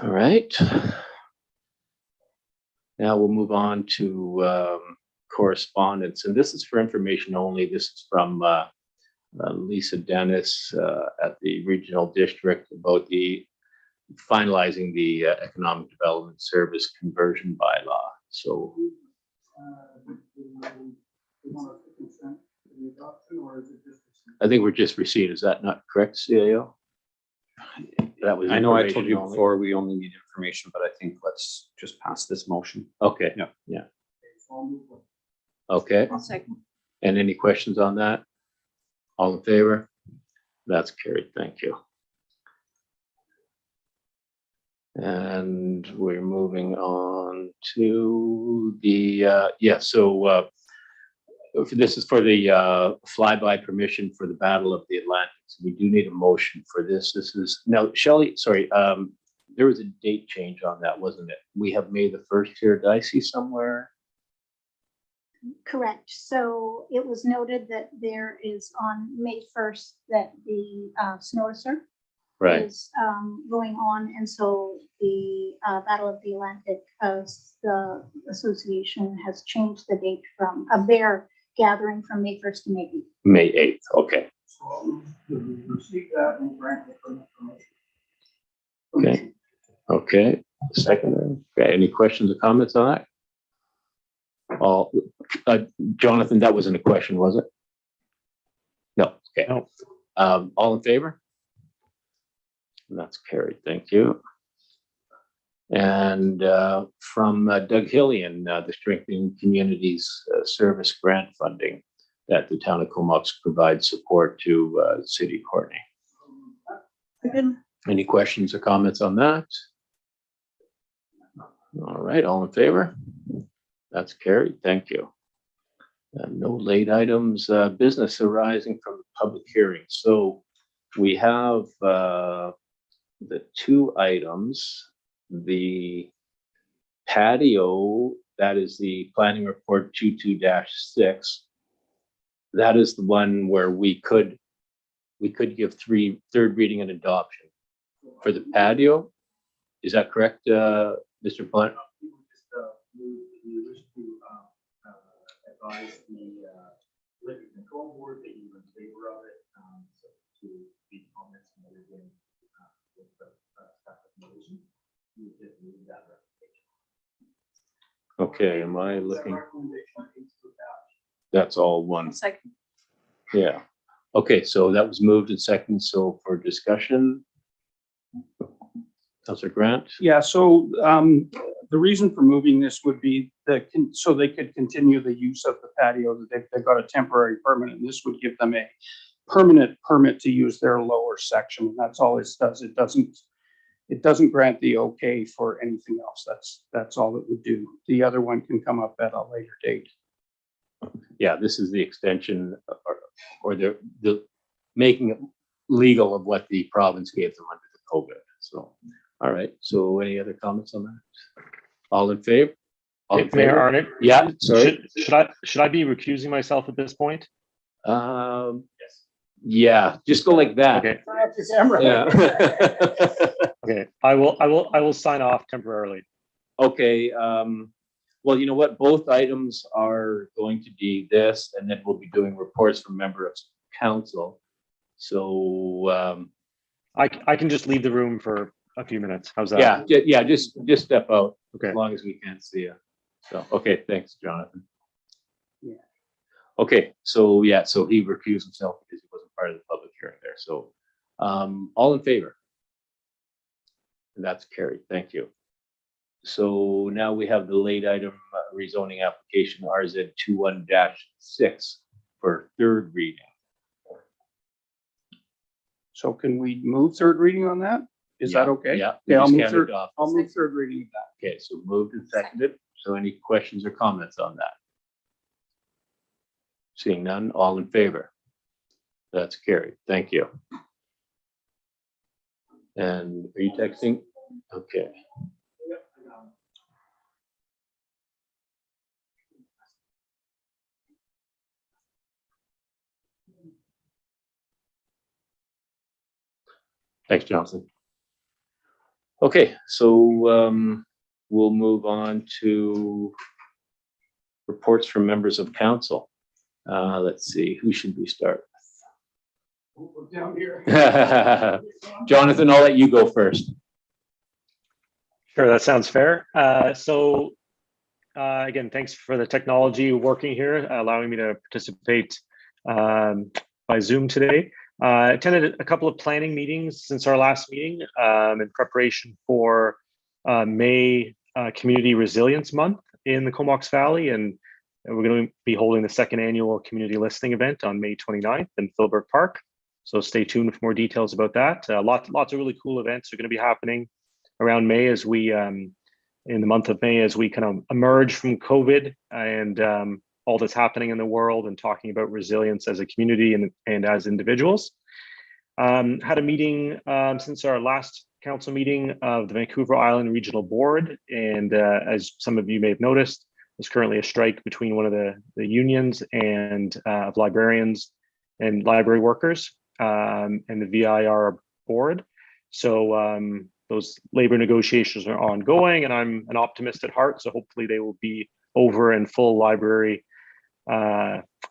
All right. Now we'll move on to correspondence, and this is for information only. This is from Lisa Dennis at the Regional District about the finalizing the Economic Development Service conversion bylaw. So I think we're just receipt. Is that not correct, CAO? That was I know I told information you only. before we only need information, but I think let's just pass this motion. Okay. Yeah. Yeah. Okay. I'll second. And any questions on that? All in favor? That's carried. Thank you. And we're moving on to the, this is for the flyby permission for the Battle of the Atlantic. So we do need a motion for this. This is, now Shelley, sorry, there was a date change on that, wasn't it? We have May the 1st here. Did I see somewhere? Correct. So it was noted that there is on May 1st that the Snowser Right, is going on. And so the Battle of the Atlantic, the association has changed the date from their gathering from May 1st to May 8th. May 8th, okay. Receive that and grant it for information. Okay, okay, second, okay, any questions or comments on that? All, Jonathan, that wasn't a question, was it? No, okay. No. All in favor? That's carried, thank you. And from Doug Hillian, the Strengthening Communities Service Grant Funding that the town of Comox provides support to the city of Courtney. Any questions or comments on that? All right, all in favor? That's carried, thank you. No late items, business arising from the public hearing. So we have the two items, the patio, that is the planning report 22-6. That is the one where we could give third reading and adoption for the patio. Is that correct, Mr. Plant? Advise the liquor control board that you were in favor of it, so to be comments made in with the staff recommendation, you just move that recommendation. Okay, am I looking? That's all one. Second. Yeah. Okay, so that was moved and second. So for discussion, Councilor Grant? Yeah, so the reason for moving this would be so they could continue the use of the patio. That they've got a temporary permit, and this would give them a permanent permit to use their lower section. And that's all it does. It doesn't grant the okay for anything else. That's all it would do. The other one can come up at a later date. Yeah, this is the extension or the making it legal of what the province gave them under the COVID. So, all right. So any other comments on that? All in favor? All in Mayor favor? Arnott, Yeah, sorry. should I be recusing myself at this point? Yeah, just go like that. Okay, Yeah. okay. I will sign off temporarily. Okay, well, you know what? Both items are going to be this, and then we'll be doing reports from members of council. So, I can just leave the room for a few minutes. How's that? yeah, just step out Okay. as long as we can't see you. So, okay, thanks, Jonathan. Yeah. Okay, so yeah, so he recused himself because he wasn't part of the public hearing there. So, all in favor? And that's carried. Thank you. So now we have the late item rezoning application RZ 21-6 for third reading. So can we move third reading on that? Is that okay? Yeah. Yeah, I'll we just move can't third. adopt. I'll move third reading of that. Okay, so moved and seconded. So any questions or comments on that? Seeing none, all in favor? That's carried. Thank you. And are you texting? Okay. Thanks, Johnson. Okay, so we'll move on to reports from members of council. Let's see, who should we start We're down here. with? Jonathan, I'll let you go first. Sure, that sounds fair. Again, thanks for the technology working here, allowing me to participate by Zoom today. Attended a couple of planning meetings since our last meeting in preparation for May Community Resilience Month in the Comox Valley, and we're going to be holding the second annual community listening event on May 29th in Philbert Park. So stay tuned for more details about that. Lots of really cool events are going to be happening. around May as we in the month of May as we kind of emerge from COVID and all that's happening in the world, and talking about resilience as a community and as individuals. Had a meeting since our last council meeting of the Vancouver Island Regional Board, and as some of you may have noticed, there's currently a strike between one of the unions and of librarians and library workers and the VIR board. So those labor negotiations are ongoing, and I'm an optimist at heart. So hopefully they will be over and full library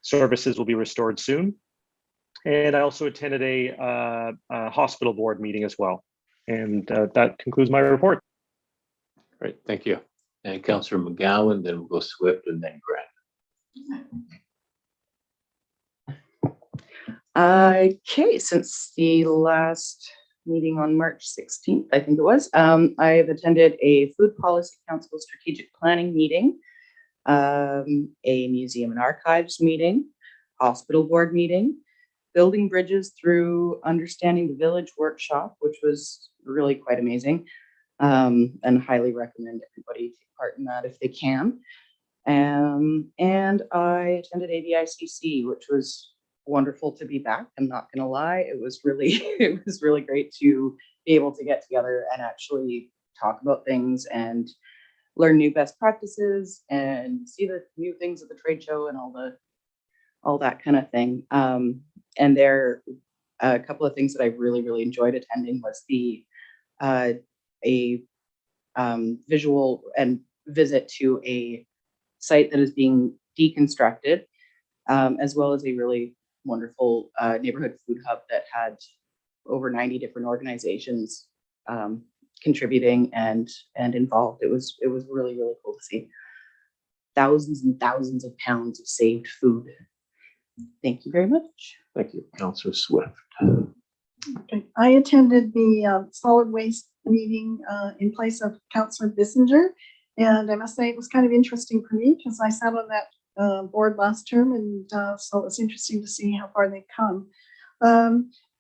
services will be restored soon. And I also attended a hospital board meeting as well. And that concludes my report. Great, thank you. And Councillor McGowan, then we'll go Swift and then Grant. Okay, since the last meeting on March 16th, I think it was, I've attended a Food Policy Council strategic planning meeting, a museum and archives meeting, hospital board meeting, building bridges through understanding the village workshop, which was really quite amazing, and highly recommend everybody take part in that if they can. And I attended ABICC, which was wonderful to be back. I'm not gonna lie, it was really great to be able to get together and actually talk about things and learn new best practices and see the new things at the trade show and all that kind of thing. And there a couple of things that I really enjoyed attending was the visual and visit to a site that is being deconstructed, as well as a really wonderful neighborhood food hub that had over 90 different organizations contributing and involved. It was really cool to see thousands and thousands of pounds of saved food. Thank you very much. Thank you, Councillor Swift. Okay. I attended the solid waste meeting in place of Councillor Bissinger. And I must say it was kind of interesting for me because I sat on that board last term, and so it was interesting to see how far they've come.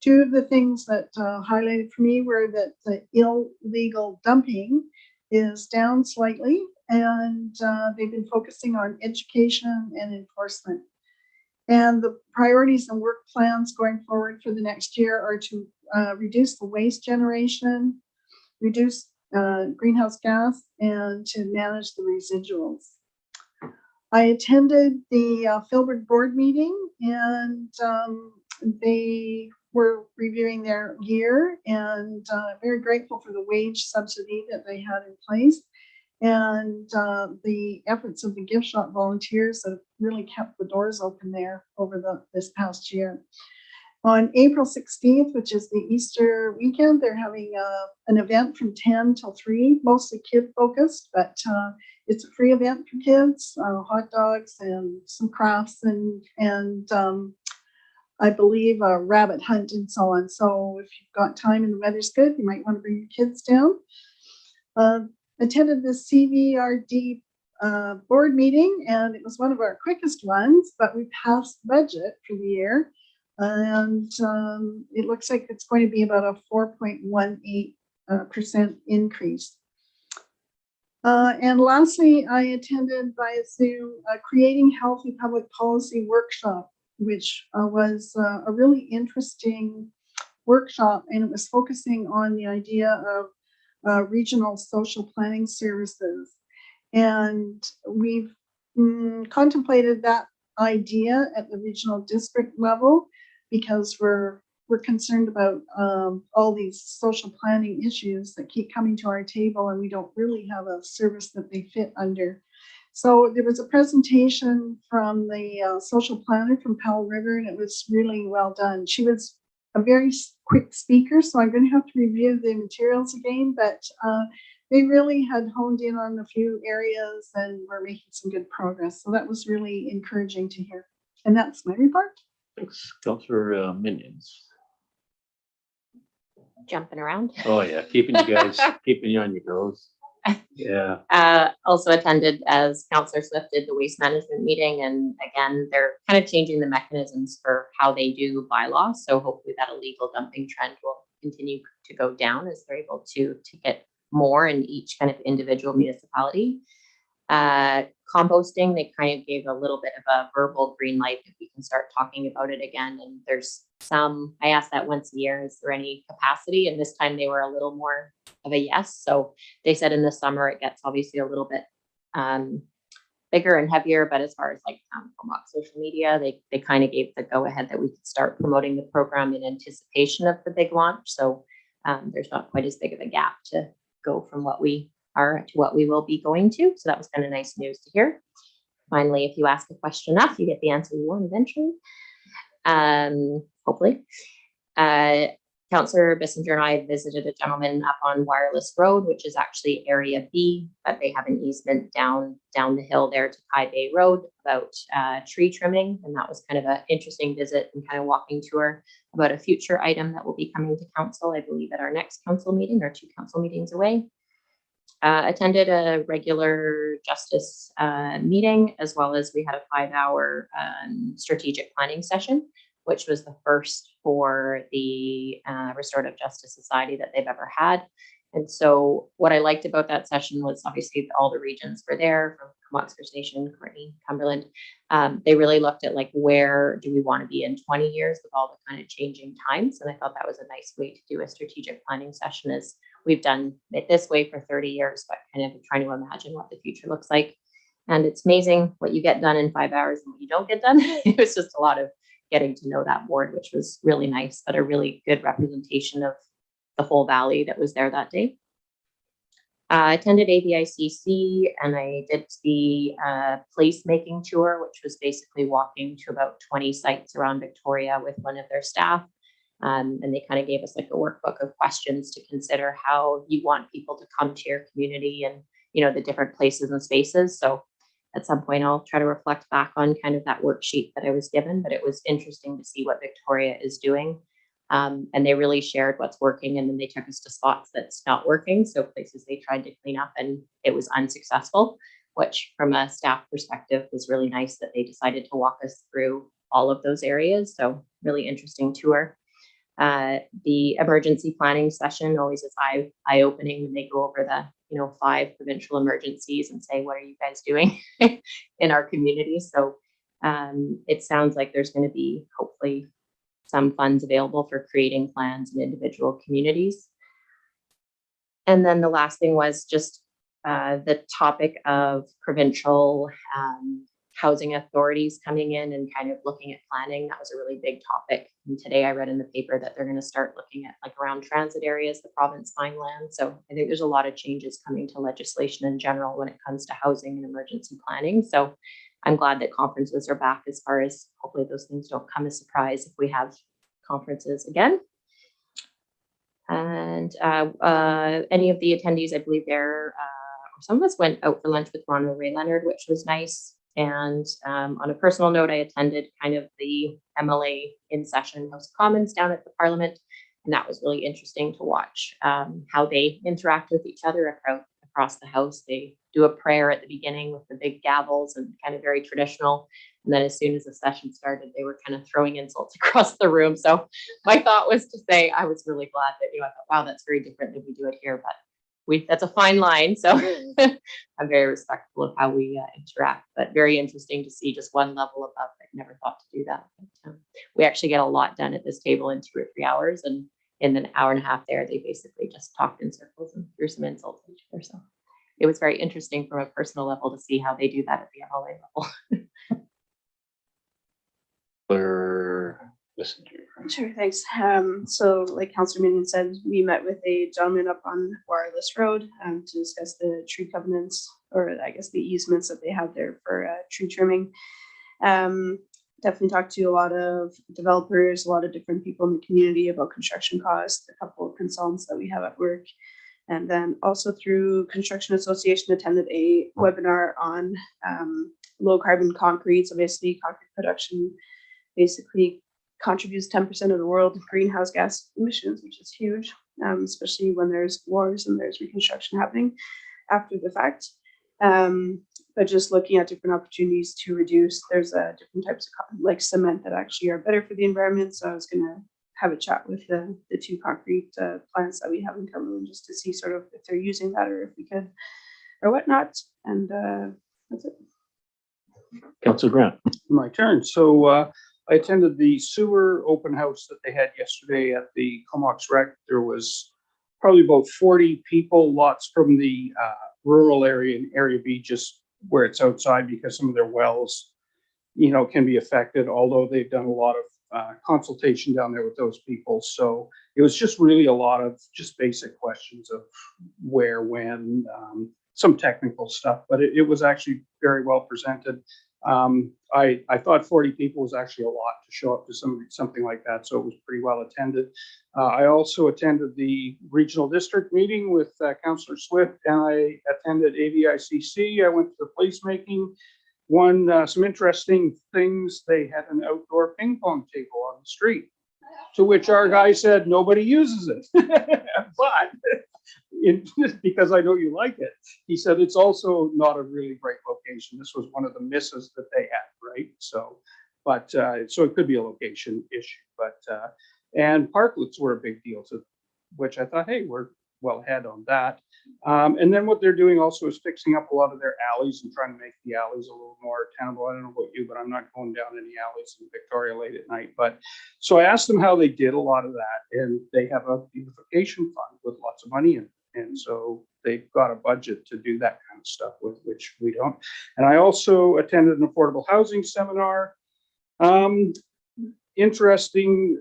Two of the things that highlighted for me were that the illegal dumping is down slightly, and they've been focusing on education and enforcement. And the priorities and work plans going forward for the next year are to reduce the waste generation, reduce greenhouse gas, and to manage the residuals. I attended the Filbert board meeting, and they were reviewing their year, and very grateful for the wage subsidy that they had in place, and the efforts of the gift shop volunteers that really kept the doors open there over this past year. On April 16th, which is the Easter weekend, they're having an event from 10 till 3, mostly kid focused, but it's a free event for kids, hot dogs and some crafts and I believe a rabbit hunt and so on. So if you've got time and the weather's good, you might want to bring your kids down. Attended the CVRD board meeting, and it was one of our quickest ones, but we passed budget for the year. And it looks like it's going to be about a 4.18% increase. And lastly, I attended via Zoom a Creating Healthy Public Policy workshop, which was a really interesting workshop, and it was focusing on the idea of regional social planning services. And we've contemplated that idea at the regional district level because we're concerned about all these social planning issues that keep coming to our table, and we don't really have a service that they fit under. So there was a presentation from the social planner from Powell River, and it was really well done. She was a very quick speaker, so I'm going to have to review the materials again, but they really had honed in on a few areas and were making some good progress. So that was really encouraging to hear. And that's my report. Thanks, Councillor Minions. Jumping around. Oh yeah, keeping you guys, keeping you on your toes. Yeah. Also attended, as Councillor Swift did, the waste management meeting, and again, they're kind of changing the mechanisms for how they do bylaws. So hopefully that illegal dumping trend will continue to go down as they're able to get more in each kind of individual municipality. Composting, they kind of gave a little bit of a verbal green light if we can start talking about it again. And there's some, I asked that once a year, is there any capacity? And this time they were a little more of a yes. So they said in the summer it gets obviously a little bit bigger and heavier, but as far as like Comox social media, they kind of gave the go ahead that we could start promoting the program in anticipation of the big launch. So there's not quite as big of a gap to go from what we are to what we will be going to. So that was kind of nice news to hear. Finally, if you ask a question enough, you get the answer you want eventually. Hopefully. Councillor Bissinger and I visited a gentleman up on Wireless Road, which is actually Area B, but they have an easement down the hill there to High Bay Road about tree trimming. And that was kind of an interesting visit and kind of walking tour about a future item that will be coming to council, I believe, at our next council meeting or 2 council meetings away. Attended a regular justice meeting, as well as we had a 5-hour strategic planning session, which was the first for the Restorative Justice Society that they've ever had. And so what I liked about that session was obviously all the regions were there, from Comox First Nation, Courtney, Cumberland. They really looked at like, where do we want to be in 20 years with all the kind of changing times? And I thought that was a nice way to do a strategic planning session, is we've done it this way for 30 years, but kind of trying to imagine what the future looks like. And it's amazing what you get done in 5 hours and what you don't get done. It was just a lot of getting to know that board, which was really nice, but a really good representation of the whole valley that was there that day. I attended ABICC and I did the placemaking tour, which was basically walking to about 20 sites around Victoria with one of their staff. And they kind of gave us like a workbook of questions to consider how you want people to come to your community and, you know, the different places and spaces. So at some point I'll try to reflect back on kind of that worksheet that I was given, but it was interesting to see what Victoria is doing. And they really shared what's working, and then they took us to spots that's not working. So places they tried to clean up and it was unsuccessful, which from a staff perspective was really nice that they decided to walk us through all of those areas. So really interesting tour. The emergency planning session always is eye-opening when they go over the 5 provincial emergencies and say, what are you guys doing in our community? So it sounds like there's going to be hopefully some funds available for creating plans in individual communities. And then the last thing was just the topic of provincial housing authorities coming in and kind of looking at planning. That was a really big topic. And today I read in the paper that they're going to start looking at like around transit areas, the province fine land. So I think there's a lot of changes coming to legislation in general when it comes to housing and emergency planning. So I'm glad that conferences are back, as far as hopefully those things don't come as a surprise if we have conferences again. And any of the attendees, I believe some of us went out for lunch with Ronald Ray Leonard, which was nice. And on a personal note, I attended kind of the MLA in session House of Commons down at the Parliament. And that was really interesting to watch how they interact with each other across the House. They do a prayer at the beginning with the big gavels and kind of very traditional. And then as soon as the session started, they were kind of throwing insults across the room. So my thought was to say, I was really glad that, I thought, wow, that's very different than we do it here, but that's a fine line. So I'm very respectful of how we interact, but very interesting to see just one level above. I never thought to do that. But, we actually get a lot done at this table in 2 or 3 hours. And in an hour and a half there, they basically just talked in circles and threw some insults at each other. So it was very interesting from a personal level to see how they do that at the MLA level. Sure, thanks. So like Councillor Minion said, we met with a gentleman up on Wireless Road to discuss the tree covenants, or I guess the easements that they have there for tree trimming. Definitely talked to a lot of developers, a lot of different people in the community about construction costs, a couple of consultants that we have at work. And then also through Construction Association attended a webinar on low carbon concrete. So basically concrete production basically contributes 10% of the world's greenhouse gas emissions, which is huge, especially when there's wars and there's reconstruction happening after the fact. But just looking at different opportunities to reduce, there's different types of like cement that actually are better for the environment. So I was going to have a chat with the two concrete plants that we have in Cumberland, just to see sort of if they're using that or if we could or whatnot. And that's it. Councillor Grant. My turn. So I attended the sewer open house that they had yesterday at the Comox Rec. There was probably about 40 people, lots from the rural area and Area B, just where it's outside because some of their wells, you know, can be affected, although they've done a lot of consultation down there with those people. So it was just really a lot of just basic questions of where, when, some technical stuff, but it was actually very well presented. I thought 40 people was actually a lot to show up to something like that, so it was pretty well attended. I also attended the regional district meeting with Councillor Swift, and I attended AVICC. I went to the placemaking. Some interesting things. They had an outdoor ping pong table on the street, to which our guy said nobody uses it, but because I know you like it. He said it's also not a really great location. This was one of the misses that they had, right? So, but so it could be a location issue, but and parklets were a big deal, to which I thought, hey, we're well ahead on that. And then what they're doing also is fixing up a lot of their alleys and trying to make the alleys a little more tenable. I don't know about you, but I'm not going down any alleys in Victoria late at night. But so I asked them how they did a lot of that, and they have a beautification fund with lots of money in it. And so they've got a budget to do that kind of stuff with, which we don't. And I also attended an affordable housing seminar. Interesting.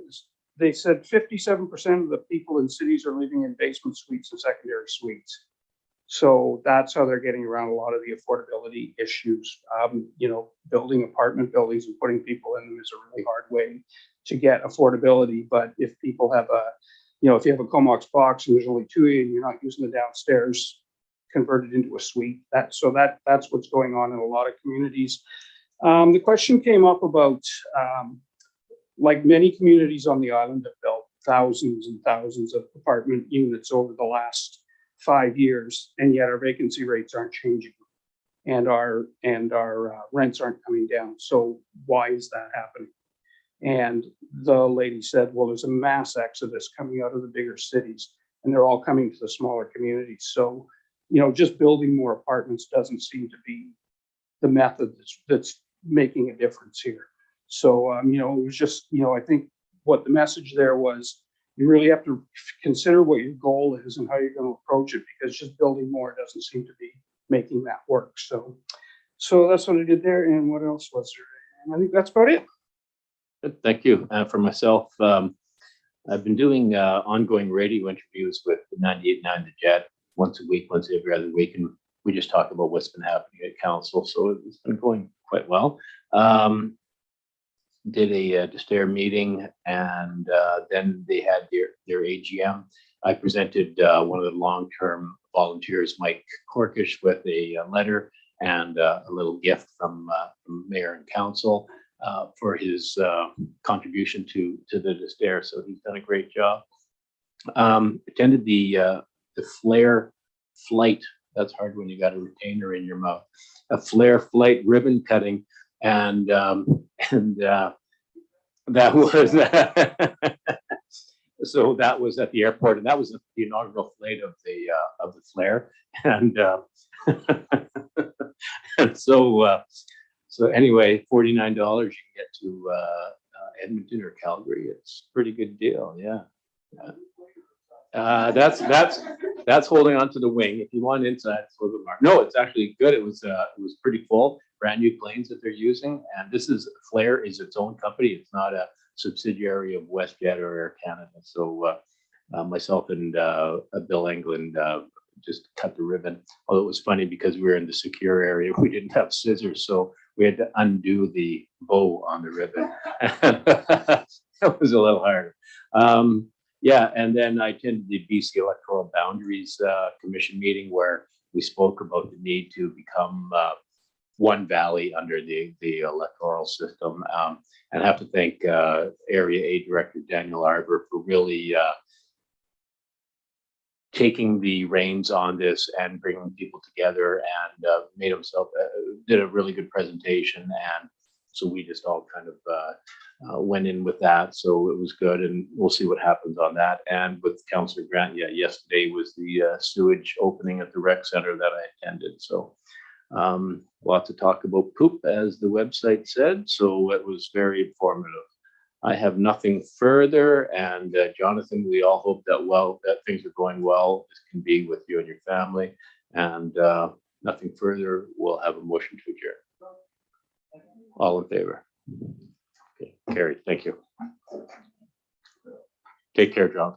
They said 57% of the people in cities are living in basement suites and secondary suites. So that's how they're getting around a lot of the affordability issues. You know, building apartment buildings and putting people in them is a really hard way to get affordability. But if people have you know, if you have a Comox box and there's only two and you're not using the downstairs, converted into a suite. That's what's going on in a lot of communities. The question came up about, like many communities on the island have built thousands and thousands of apartment units over the last 5 years, and yet our vacancy rates aren't changing, and our rents aren't coming down. So why is that happening? And the lady said, well, there's a mass exodus coming out of the bigger cities, and they're all coming to the smaller communities. So, you know, just building more apartments doesn't seem to be the method that's making a difference here. So, you know, it was just, you know, I think what the message there was, you really have to consider what your goal is and how you're going to approach it, because just building more doesn't seem to be making that work. So that's what I did there. And what else was there? And I think that's about it. Good, thank you. For myself, I've been doing ongoing radio interviews with 98.9 The Jet once a week, once every other week, and we just talk about what's been happening at council. So it's been going quite well. Did a Destair meeting, and then they had their AGM. I presented one of the long-term volunteers, Mike Corkish, with a letter and a little gift from mayor and council for his contribution to the Destair. So he's done a great job. Attended the Flare Flight. That's hard when you got a retainer in your mouth. A Flare Flight ribbon cutting, and that was so that was at the airport, and that was the inaugural flight of the Flare, and and so anyway, $49 you can get to Edmonton or Calgary. It's a pretty good deal, yeah. That's holding on to the wing. If you want inside, it's a little bit more. No, it's actually good. It was pretty full. Brand new planes that they're using, and this is Flare is its own company. It's not a subsidiary of WestJet or Air Canada. So myself and Bill England just cut the ribbon. Although it was funny because we were in the secure area, we didn't have scissors, so we had to undo the bow on the ribbon. That was a little harder. Yeah, and then I attended the BC Electoral Boundaries Commission meeting, where we spoke about the need to become one valley under the electoral system. And I have to thank Area A Director Daniel Arbor for really taking the reins on this and bringing people together, and made himself did a really good presentation. And so we just all kind of went in with that, so it was good, and we'll see what happens on that. And with Councillor Grant, yeah, yesterday was the sewage opening at the rec center that I attended, so lots of talk about poop, as the website said, so it was very informative. I have nothing further, and Jonathan, we all hope that things are going well as can be with you and your family, and nothing further. We'll have a motion to adjourn. All in favor? Okay, carried. Thank you. Take care, Jonathan.